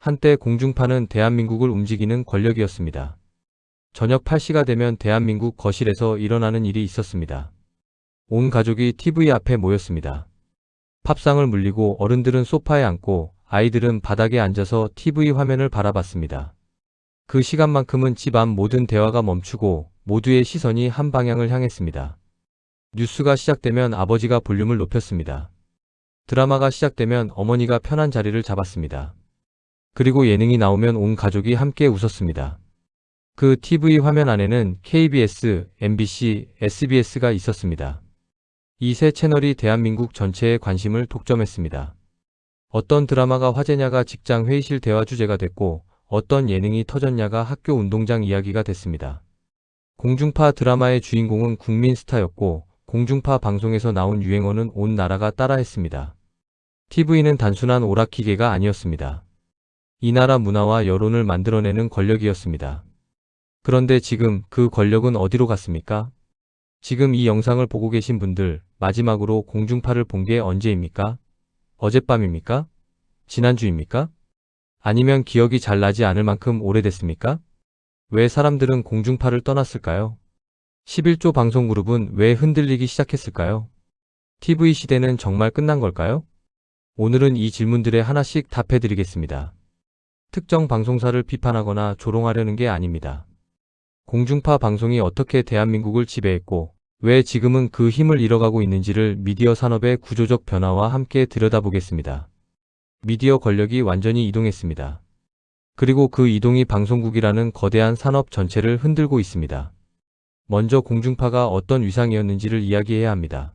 한때 공중파는 대한민국을 움직이는 권력이었습니다. 저녁 8시가 되면 대한민국 거실에서 일어나는 일이 있었습니다. 온 가족이 TV 앞에 모였습니다. 팝상을 물리고 어른들은 소파에 앉고 아이들은 바닥에 앉아서 TV 화면을 바라봤습니다. 그 시간만큼은 집안 모든 대화가 멈추고 모두의 시선이 한 방향을 향했습니다. 뉴스가 시작되면 아버지가 볼륨을 높였습니다. 드라마가 시작되면 어머니가 편한 자리를 잡았습니다. 그리고 예능이 나오면 온 가족이 함께 웃었습니다. 그 TV 화면 안에는 KBS, MBC, SBS가 있었습니다. 이 세 채널이 대한민국 전체의 관심을 독점했습니다. 어떤 드라마가 화제냐가 직장 회의실 대화 주제가 됐고 어떤 예능이 터졌냐가 학교 운동장 이야기가 됐습니다. 공중파 드라마의 주인공은 국민 스타였고 공중파 방송에서 나온 유행어는 온 나라가 따라했습니다. TV는 단순한 오락기계가 아니었습니다. 이 나라 문화와 여론을 만들어내는 권력이었습니다. 그런데 지금 그 권력은 어디로 갔습니까? 지금 이 영상을 보고 계신 분들, 마지막으로 공중파를 본 게 언제입니까? 어젯밤입니까? 지난주입니까? 아니면 기억이 잘 나지 않을 만큼 오래됐습니까? 왜 사람들은 공중파를 떠났을까요? 11조 방송그룹은 왜 흔들리기 시작했을까요? TV 시대는 정말 끝난 걸까요? 오늘은 이 질문들에 하나씩 답해드리겠습니다. 특정 방송사를 비판하거나 조롱하려는 게 아닙니다. 공중파 방송이 어떻게 대한민국을 지배했고 왜 지금은 그 힘을 잃어가고 있는지를 미디어 산업의 구조적 변화와 함께 들여다보겠습니다. 미디어 권력이 완전히 이동했습니다. 그리고 그 이동이 방송국이라는 거대한 산업 전체를 흔들고 있습니다. 먼저 공중파가 어떤 위상이었는지를 이야기해야 합니다.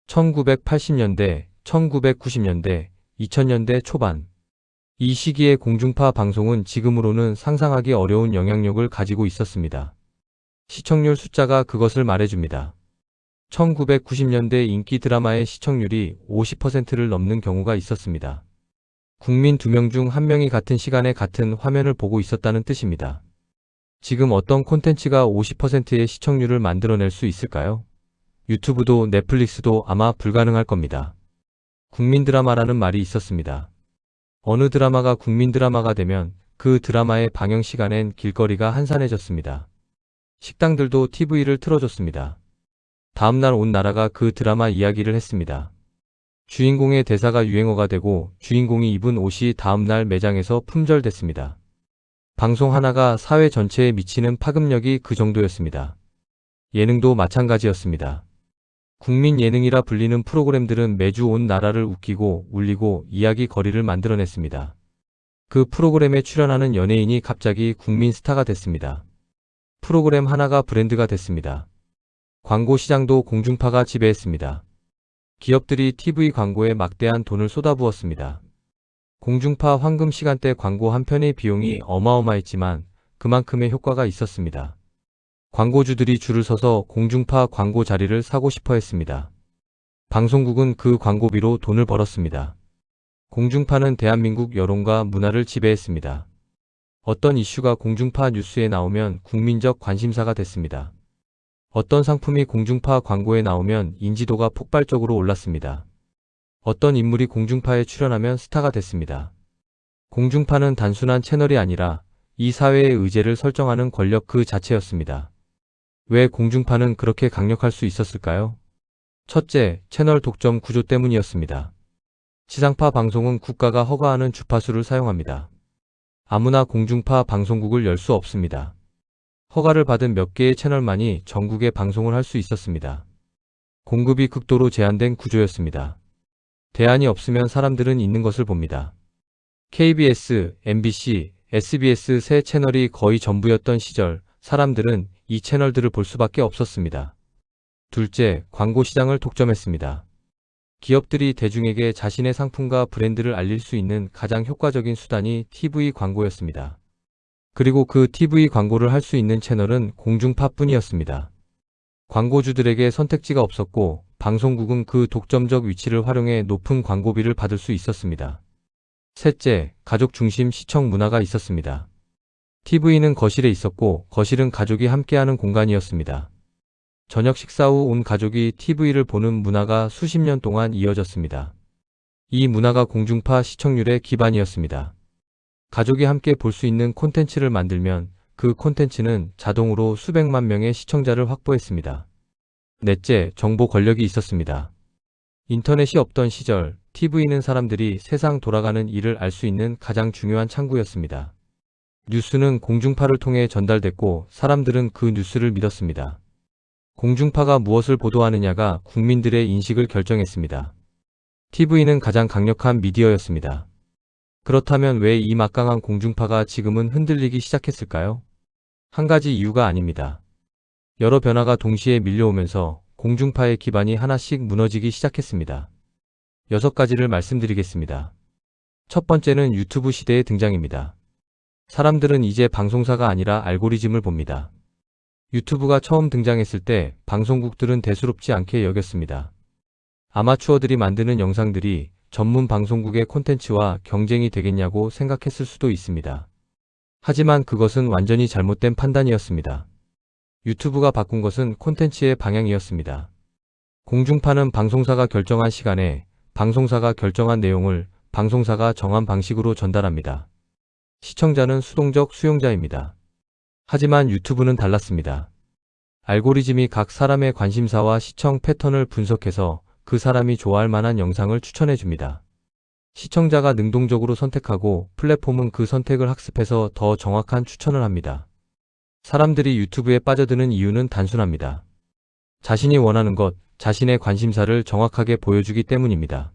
1980년대, 1990년대, 2000년대 초반. 이 시기의 공중파 방송은 지금으로는 상상하기 어려운 영향력을 가지고 있었습니다. 시청률 숫자가 그것을 말해줍니다. 1990년대 인기 드라마의 시청률이 50%를 넘는 경우가 있었습니다. 국민 2명 중 1명이 같은 시간에 같은 화면을 보고 있었다는 뜻입니다. 지금 어떤 콘텐츠가 50%의 시청률을 만들어낼 수 있을까요? 유튜브도 넷플릭스도 아마 불가능할 겁니다. 국민 드라마라는 말이 있었습니다. 어느 드라마가 국민 드라마가 되면 그 드라마의 방영 시간엔 길거리가 한산해졌습니다. 식당들도 TV를 틀어줬습니다. 다음날 온 나라가 그 드라마 이야기를 했습니다. 주인공의 대사가 유행어가 되고 주인공이 입은 옷이 다음날 매장에서 품절됐습니다. 방송 하나가 사회 전체에 미치는 파급력이 그 정도였습니다. 예능도 마찬가지였습니다. 국민 예능이라 불리는 프로그램들은 매주 온 나라를 웃기고 울리고 이야기 거리를 만들어냈습니다. 그 프로그램에 출연하는 연예인이 갑자기 국민 스타가 됐습니다. 프로그램 하나가 브랜드가 됐습니다. 광고 시장도 공중파가 지배했습니다. 기업들이 TV 광고에 막대한 돈을 쏟아부었습니다. 공중파 황금 시간대 광고 한 편의 비용이 어마어마했지만 그만큼의 효과가 있었습니다. 광고주들이 줄을 서서 공중파 광고 자리를 사고 싶어 했습니다. 방송국은 그 광고비로 돈을 벌었습니다. 공중파는 대한민국 여론과 문화를 지배했습니다. 어떤 이슈가 공중파 뉴스에 나오면 국민적 관심사가 됐습니다. 어떤 상품이 공중파 광고에 나오면 인지도가 폭발적으로 올랐습니다. 어떤 인물이 공중파에 출연하면 스타가 됐습니다. 공중파는 단순한 채널이 아니라 이 사회의 의제를 설정하는 권력 그 자체였습니다. 왜 공중파는 그렇게 강력할 수 있었을까요? 첫째, 채널 독점 구조 때문이었습니다. 지상파 방송은 국가가 허가하는 주파수를 사용합니다. 아무나 공중파 방송국을 열 수 없습니다. 허가를 받은 몇 개의 채널만이 전국에 방송을 할 수 있었습니다. 공급이 극도로 제한된 구조였습니다. 대안이 없으면 사람들은 있는 것을 봅니다. KBS, MBC, SBS 세 채널이 거의 전부였던 시절 사람들은 이 채널들을 볼 수밖에 없었습니다. 둘째, 광고 시장을 독점했습니다. 기업들이 대중에게 자신의 상품과 브랜드를 알릴 수 있는 가장 효과적인 수단이 TV 광고였습니다. 그리고 그 TV 광고를 할 수 있는 채널은 공중파뿐이었습니다. 광고주들에게 선택지가 없었고 방송국은 그 독점적 위치를 활용해 높은 광고비를 받을 수 있었습니다. 셋째, 가족 중심 시청 문화가 있었습니다. TV는 거실에 있었고 거실은 가족이 함께하는 공간이었습니다. 저녁 식사 후 온 가족이 TV를 보는 문화가 수십 년 동안 이어졌습니다. 이 문화가 공중파 시청률의 기반이었습니다. 가족이 함께 볼 수 있는 콘텐츠를 만들면 그 콘텐츠는 자동으로 수백만 명의 시청자를 확보했습니다. 넷째, 정보 권력이 있었습니다. 인터넷이 없던 시절, TV는 사람들이 세상 돌아가는 일을 알 수 있는 가장 중요한 창구였습니다. 뉴스는 공중파를 통해 전달됐고 사람들은 그 뉴스를 믿었습니다. 공중파가 무엇을 보도하느냐가 국민들의 인식을 결정했습니다. TV는 가장 강력한 미디어였습니다. 그렇다면 왜 이 막강한 공중파가 지금은 흔들리기 시작했을까요? 한 가지 이유가 아닙니다. 여러 변화가 동시에 밀려오면서 공중파의 기반이 하나씩 무너지기 시작했습니다. 6가지를 말씀드리겠습니다. 첫 번째는 유튜브 시대의 등장입니다. 사람들은 이제 방송사가 아니라 알고리즘을 봅니다. 유튜브가 처음 등장했을 때 방송국들은 대수롭지 않게 여겼습니다. 아마추어들이 만드는 영상들이 전문 방송국의 콘텐츠와 경쟁이 되겠냐고 생각했을 수도 있습니다. 하지만 그것은 완전히 잘못된 판단이었습니다. 유튜브가 바꾼 것은 콘텐츠의 방향이었습니다. 공중파는 방송사가 결정한 시간에 방송사가 결정한 내용을 방송사가 정한 방식으로 전달합니다. 시청자는 수동적 수용자입니다. 하지만 유튜브는 달랐습니다. 알고리즘이 각 사람의 관심사와 시청 패턴을 분석해서 그 사람이 좋아할 만한 영상을 추천해 줍니다. 시청자가 능동적으로 선택하고 플랫폼은 그 선택을 학습해서 더 정확한 추천을 합니다. 사람들이 유튜브에 빠져드는 이유는 단순합니다. 자신이 원하는 것, 자신의 관심사를 정확하게 보여주기 때문입니다.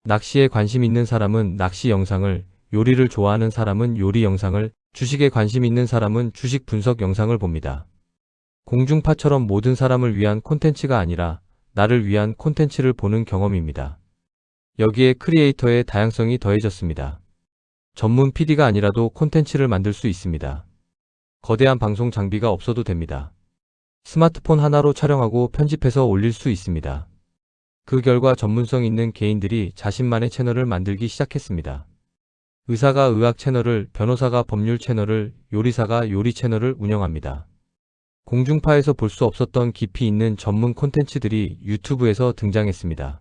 낚시에 관심 있는 사람은 낚시 영상을, 요리를 좋아하는 사람은 요리 영상을, 주식에 관심 있는 사람은 주식 분석 영상을 봅니다. 공중파처럼 모든 사람을 위한 콘텐츠가 아니라 나를 위한 콘텐츠를 보는 경험입니다. 여기에 크리에이터의 다양성이 더해졌습니다. 전문 PD가 아니라도 콘텐츠를 만들 수 있습니다. 거대한 방송 장비가 없어도 됩니다. 스마트폰 하나로 촬영하고 편집해서 올릴 수 있습니다. 그 결과 전문성 있는 개인들이 자신만의 채널을 만들기 시작했습니다. 의사가 의학 채널을, 변호사가 법률 채널을, 요리사가 요리 채널을 운영합니다. 공중파에서 볼 수 없었던 깊이 있는 전문 콘텐츠들이 유튜브에서 등장했습니다.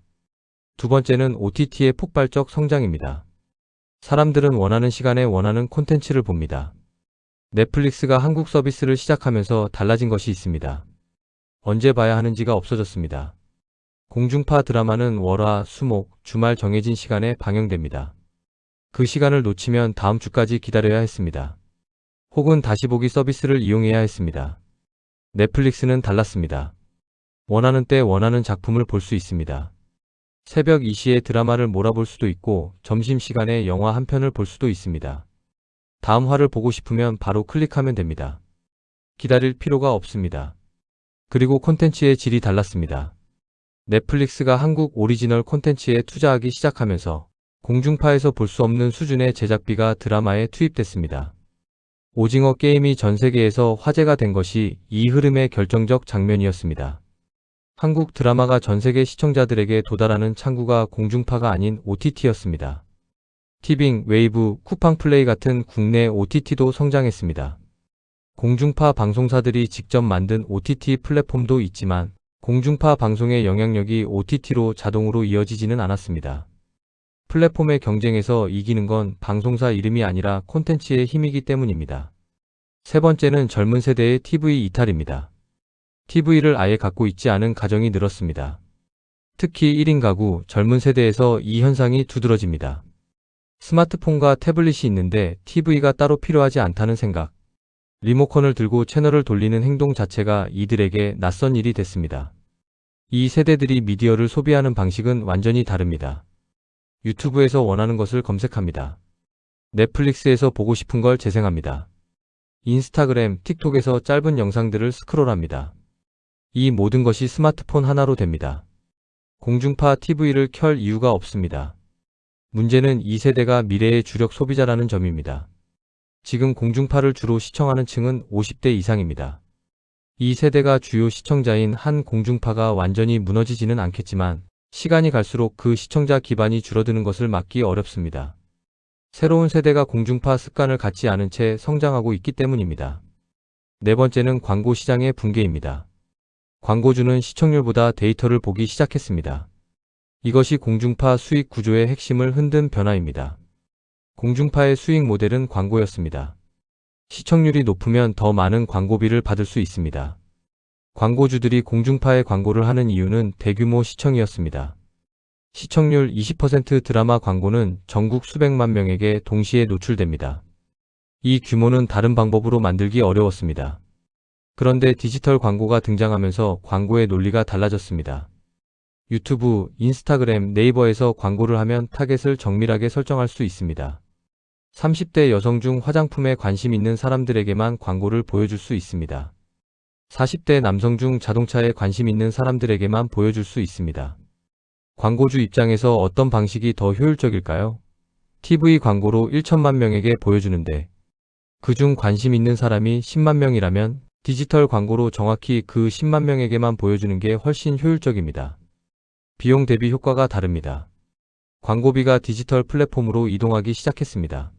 두 번째는 OTT의 폭발적 성장입니다. 사람들은 원하는 시간에 원하는 콘텐츠를 봅니다. 넷플릭스가 한국 서비스를 시작하면서 달라진 것이 있습니다. 언제 봐야 하는지가 없어졌습니다. 공중파 드라마는 월화, 수목, 주말 정해진 시간에 방영됩니다. 그 시간을 놓치면 다음 주까지 기다려야 했습니다. 혹은 다시 보기 서비스를 이용해야 했습니다. 넷플릭스는 달랐습니다. 원하는 때 원하는 작품을 볼 수 있습니다. 새벽 2시에 드라마를 몰아볼 수도 있고 점심시간에 영화 한 편을 볼 수도 있습니다. 다음 화를 보고 싶으면 바로 클릭하면 됩니다. 기다릴 필요가 없습니다. 그리고 콘텐츠의 질이 달랐습니다. 넷플릭스가 한국 오리지널 콘텐츠에 투자하기 시작하면서 공중파에서 볼 수 없는 수준의 제작비가 드라마에 투입됐습니다. 오징어 게임이 전 세계에서 화제가 된 것이 이 흐름의 결정적 장면이었습니다. 한국 드라마가 전 세계 시청자들에게 도달하는 창구가 공중파가 아닌 OTT였습니다. 티빙, 웨이브, 쿠팡플레이 같은 국내 OTT도 성장했습니다. 공중파 방송사들이 직접 만든 OTT 플랫폼도 있지만 공중파 방송의 영향력이 OTT로 자동으로 이어지지는 않았습니다. 플랫폼의 경쟁에서 이기는 건 방송사 이름이 아니라 콘텐츠의 힘이기 때문입니다. 세 번째는 젊은 세대의 TV 이탈입니다. TV를 아예 갖고 있지 않은 가정이 늘었습니다. 특히 1인 가구, 젊은 세대에서 이 현상이 두드러집니다. 스마트폰과 태블릿이 있는데 TV가 따로 필요하지 않다는 생각. 리모컨을 들고 채널을 돌리는 행동 자체가 이들에게 낯선 일이 됐습니다. 이 세대들이 미디어를 소비하는 방식은 완전히 다릅니다. 유튜브에서 원하는 것을 검색합니다. 넷플릭스에서 보고 싶은 걸 재생합니다. 인스타그램, 틱톡에서 짧은 영상들을 스크롤합니다. 이 모든 것이 스마트폰 하나로 됩니다. 공중파 TV를 켤 이유가 없습니다. 문제는 이 세대가 미래의 주력 소비자라는 점입니다. 지금 공중파를 주로 시청하는 층은 50대 이상입니다. 이 세대가 주요 시청자인 한 공중파가 완전히 무너지지는 않겠지만 시간이 갈수록 그 시청자 기반이 줄어드는 것을 막기 어렵습니다. 새로운 세대가 공중파 습관을 갖지 않은 채 성장하고 있기 때문입니다. 네 번째는 광고 시장의 붕괴입니다. 광고주는 시청률보다 데이터를 보기 시작했습니다. 이것이 공중파 수익 구조의 핵심을 흔든 변화입니다. 공중파의 수익 모델은 광고였습니다. 시청률이 높으면 더 많은 광고비를 받을 수 있습니다. 광고주들이 공중파에 광고를 하는 이유는 대규모 시청이었습니다. 시청률 20% 드라마 광고는 전국 수백만 명에게 동시에 노출됩니다. 이 규모는 다른 방법으로 만들기 어려웠습니다. 그런데 디지털 광고가 등장하면서 광고의 논리가 달라졌습니다. 유튜브, 인스타그램, 네이버에서 광고를 하면 타겟을 정밀하게 설정할 수 있습니다. 30대 여성 중 화장품에 관심 있는 사람들에게만 광고를 보여줄 수 있습니다. 40대 남성 중 자동차에 관심 있는 사람들에게만 보여줄 수 있습니다. 광고주 입장에서 어떤 방식이 더 효율적일까요? TV 광고로 1천만 명에게 보여주는데 그중 관심 있는 사람이 10만 명이라면 디지털 광고로 정확히 그 10만 명에게만 보여주는 게 훨씬 효율적입니다. 비용 대비 효과가 다릅니다. 광고비가 디지털 플랫폼으로 이동하기 시작했습니다.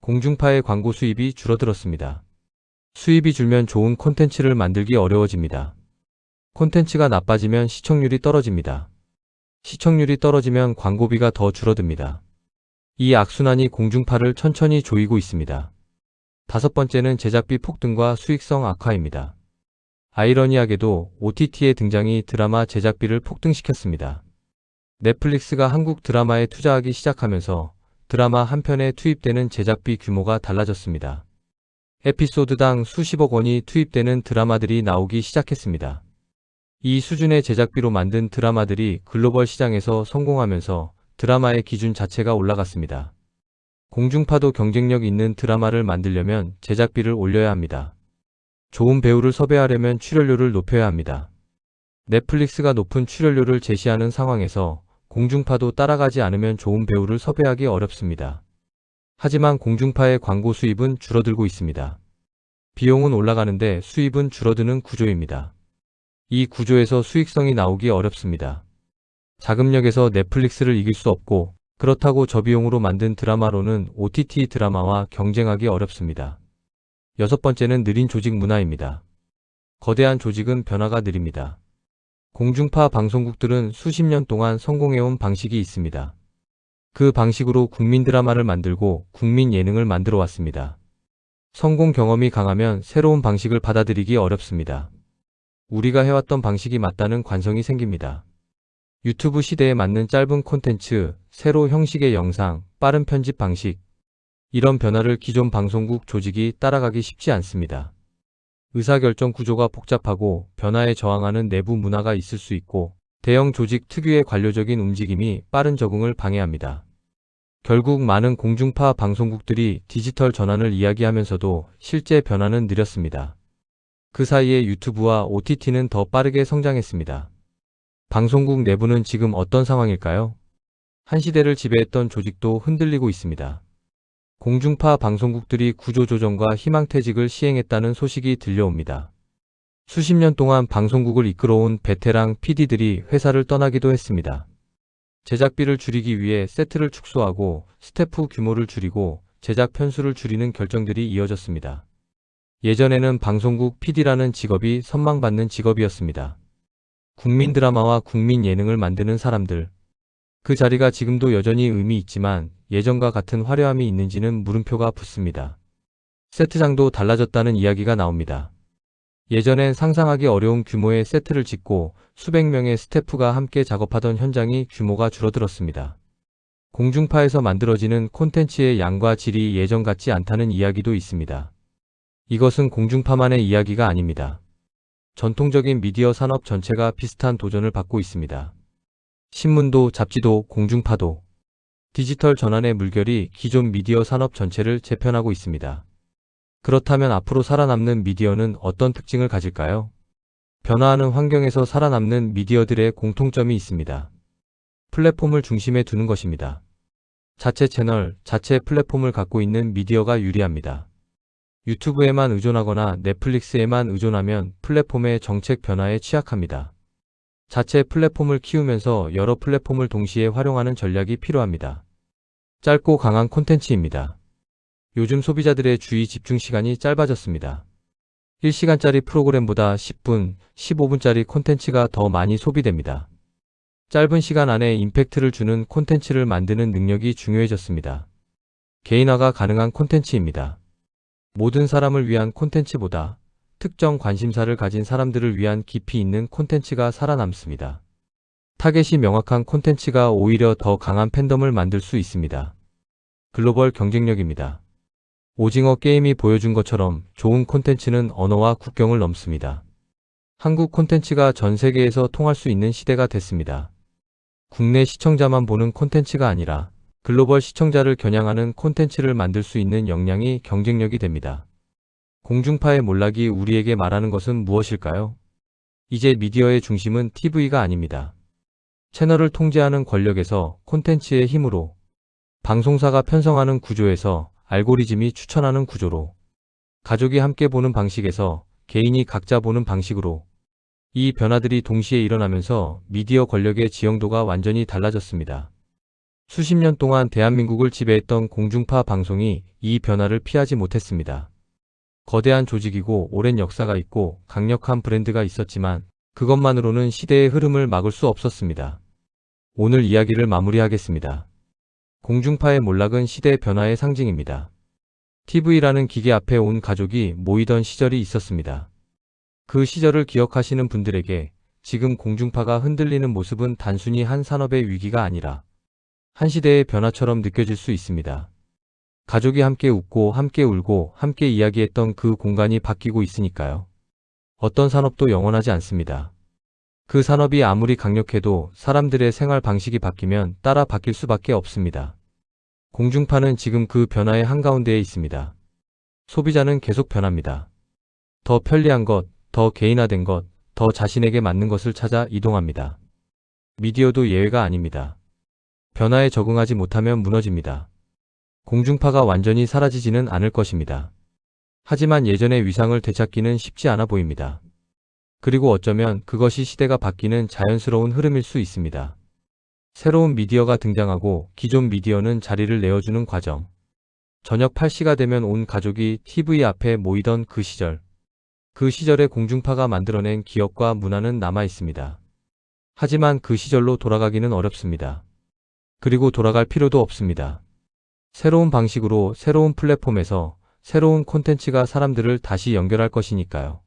공중파의 광고 수입이 줄어들었습니다. 수입이 줄면 좋은 콘텐츠를 만들기 어려워집니다. 콘텐츠가 나빠지면 시청률이 떨어집니다. 시청률이 떨어지면 광고비가 더 줄어듭니다. 이 악순환이 공중파를 천천히 조이고 있습니다. 다섯 번째는 제작비 폭등과 수익성 악화입니다. 아이러니하게도 OTT의 등장이 드라마 제작비를 폭등시켰습니다. 넷플릭스가 한국 드라마에 투자하기 시작하면서 드라마 한 편에 투입되는 제작비 규모가 달라졌습니다. 에피소드당 수십억 원이 투입되는 드라마들이 나오기 시작했습니다. 이 수준의 제작비로 만든 드라마들이 글로벌 시장에서 성공하면서 드라마의 기준 자체가 올라갔습니다. 공중파도 경쟁력 있는 드라마를 만들려면 제작비를 올려야 합니다. 좋은 배우를 섭외하려면 출연료를 높여야 합니다. 넷플릭스가 높은 출연료를 제시하는 상황에서 공중파도 따라가지 않으면 좋은 배우를 섭외하기 어렵습니다. 하지만 공중파의 광고 수입은 줄어들고 있습니다. 비용은 올라가는데 수입은 줄어드는 구조입니다. 이 구조에서 수익성이 나오기 어렵습니다. 자금력에서 넷플릭스를 이길 수 없고 그렇다고 저비용으로 만든 드라마로는 OTT 드라마와 경쟁하기 어렵습니다. 여섯 번째는 느린 조직 문화입니다. 거대한 조직은 변화가 느립니다. 공중파 방송국들은 수십 년 동안 성공해온 방식이 있습니다. 그 방식으로 국민 드라마를 만들고 국민 예능을 만들어 왔습니다. 성공 경험이 강하면 새로운 방식을 받아들이기 어렵습니다. 우리가 해왔던 방식이 맞다는 관성이 생깁니다. 유튜브 시대에 맞는 짧은 콘텐츠, 새로 형식의 영상, 빠른 편집 방식. 이런 변화를 기존 방송국 조직이 따라가기 쉽지 않습니다. 의사결정 구조가 복잡하고 변화에 저항하는 내부 문화가 있을 수 있고 대형 조직 특유의 관료적인 움직임이 빠른 적응을 방해합니다. 결국 많은 공중파 방송국들이 디지털 전환을 이야기하면서도 실제 변화는 느렸습니다. 그 사이에 유튜브와 OTT는 더 빠르게 성장했습니다. 방송국 내부는 지금 어떤 상황일까요? 한 시대를 지배했던 조직도 흔들리고 있습니다. 공중파 방송국들이 구조조정과 희망퇴직을 시행했다는 소식이 들려옵니다. 수십 년 동안 방송국을 이끌어온 베테랑 PD들이 회사를 떠나기도 했습니다. 제작비를 줄이기 위해 세트를 축소하고 스태프 규모를 줄이고 제작 편수를 줄이는 결정들이 이어졌습니다. 예전에는 방송국 PD라는 직업이 선망받는 직업이었습니다. 국민 드라마와 국민 예능을 만드는 사람들. 그 자리가 지금도 여전히 의미 있지만 예전과 같은 화려함이 있는지는 물음표가 붙습니다. 세트장도 달라졌다는 이야기가 나옵니다. 예전엔 상상하기 어려운 규모의 세트를 짓고 수백 명의 스태프가 함께 작업하던 현장이 규모가 줄어들었습니다. 공중파에서 만들어지는 콘텐츠의 양과 질이 예전 같지 않다는 이야기도 있습니다. 이것은 공중파만의 이야기가 아닙니다. 전통적인 미디어 산업 전체가 비슷한 도전을 받고 있습니다. 신문도 잡지도 공중파도 디지털 전환의 물결이 기존 미디어 산업 전체를 재편하고 있습니다. 그렇다면 앞으로 살아남는 미디어는 어떤 특징을 가질까요? 변화하는 환경에서 살아남는 미디어들의 공통점이 있습니다. 플랫폼을 중심에 두는 것입니다. 자체 채널, 자체 플랫폼을 갖고 있는 미디어가 유리합니다. 유튜브에만 의존하거나 넷플릭스에만 의존하면 플랫폼의 정책 변화에 취약합니다. 자체 플랫폼을 키우면서 여러 플랫폼을 동시에 활용하는 전략이 필요합니다. 짧고 강한 콘텐츠입니다. 요즘 소비자들의 주의 집중 시간이 짧아졌습니다. 1시간짜리 프로그램보다 10분, 15분짜리 콘텐츠가 더 많이 소비됩니다. 짧은 시간 안에 임팩트를 주는 콘텐츠를 만드는 능력이 중요해졌습니다. 개인화가 가능한 콘텐츠입니다. 모든 사람을 위한 콘텐츠보다 특정 관심사를 가진 사람들을 위한 깊이 있는 콘텐츠가 살아남습니다. 타겟이 명확한 콘텐츠가 오히려 더 강한 팬덤을 만들 수 있습니다. 글로벌 경쟁력입니다. 오징어 게임이 보여준 것처럼 좋은 콘텐츠는 언어와 국경을 넘습니다. 한국 콘텐츠가 전 세계에서 통할 수 있는 시대가 됐습니다. 국내 시청자만 보는 콘텐츠가 아니라 글로벌 시청자를 겨냥하는 콘텐츠를 만들 수 있는 역량이 경쟁력이 됩니다. 공중파의 몰락이 우리에게 말하는 것은 무엇일까요? 이제 미디어의 중심은 TV가 아닙니다. 채널을 통제하는 권력에서 콘텐츠의 힘으로, 방송사가 편성하는 구조에서 알고리즘이 추천하는 구조로, 가족이 함께 보는 방식에서 개인이 각자 보는 방식으로, 이 변화들이 동시에 일어나면서 미디어 권력의 지형도가 완전히 달라졌습니다. 수십 년 동안 대한민국을 지배했던 공중파 방송이 이 변화를 피하지 못했습니다. 거대한 조직이고 오랜 역사가 있고 강력한 브랜드가 있었지만 그것만으로는 시대의 흐름을 막을 수 없었습니다. 오늘 이야기를 마무리하겠습니다. 공중파의 몰락은 시대 변화의 상징입니다. TV라는 기계 앞에 온 가족이 모이던 시절이 있었습니다. 그 시절을 기억하시는 분들에게 지금 공중파가 흔들리는 모습은 단순히 한 산업의 위기가 아니라 한 시대의 변화처럼 느껴질 수 있습니다. 가족이 함께 웃고 함께 울고 함께 이야기했던 그 공간이 바뀌고 있으니까요. 어떤 산업도 영원하지 않습니다. 그 산업이 아무리 강력해도 사람들의 생활 방식이 바뀌면 따라 바뀔 수밖에 없습니다. 공중파는 지금 그 변화의 한가운데에 있습니다. 소비자는 계속 변합니다. 더 편리한 것, 더 개인화된 것, 더 자신에게 맞는 것을 찾아 이동합니다. 미디어도 예외가 아닙니다. 변화에 적응하지 못하면 무너집니다. 공중파가 완전히 사라지지는 않을 것입니다. 하지만 예전의 위상을 되찾기는 쉽지 않아 보입니다. 그리고 어쩌면 그것이 시대가 바뀌는 자연스러운 흐름일 수 있습니다. 새로운 미디어가 등장하고 기존 미디어는 자리를 내어주는 과정. 저녁 8시가 되면 온 가족이 TV 앞에 모이던 그 시절. 그 시절의 공중파가 만들어낸 기억과 문화는 남아 있습니다. 하지만 그 시절로 돌아가기는 어렵습니다. 그리고 돌아갈 필요도 없습니다. 새로운 방식으로 새로운 플랫폼에서 새로운 콘텐츠가 사람들을 다시 연결할 것이니까요.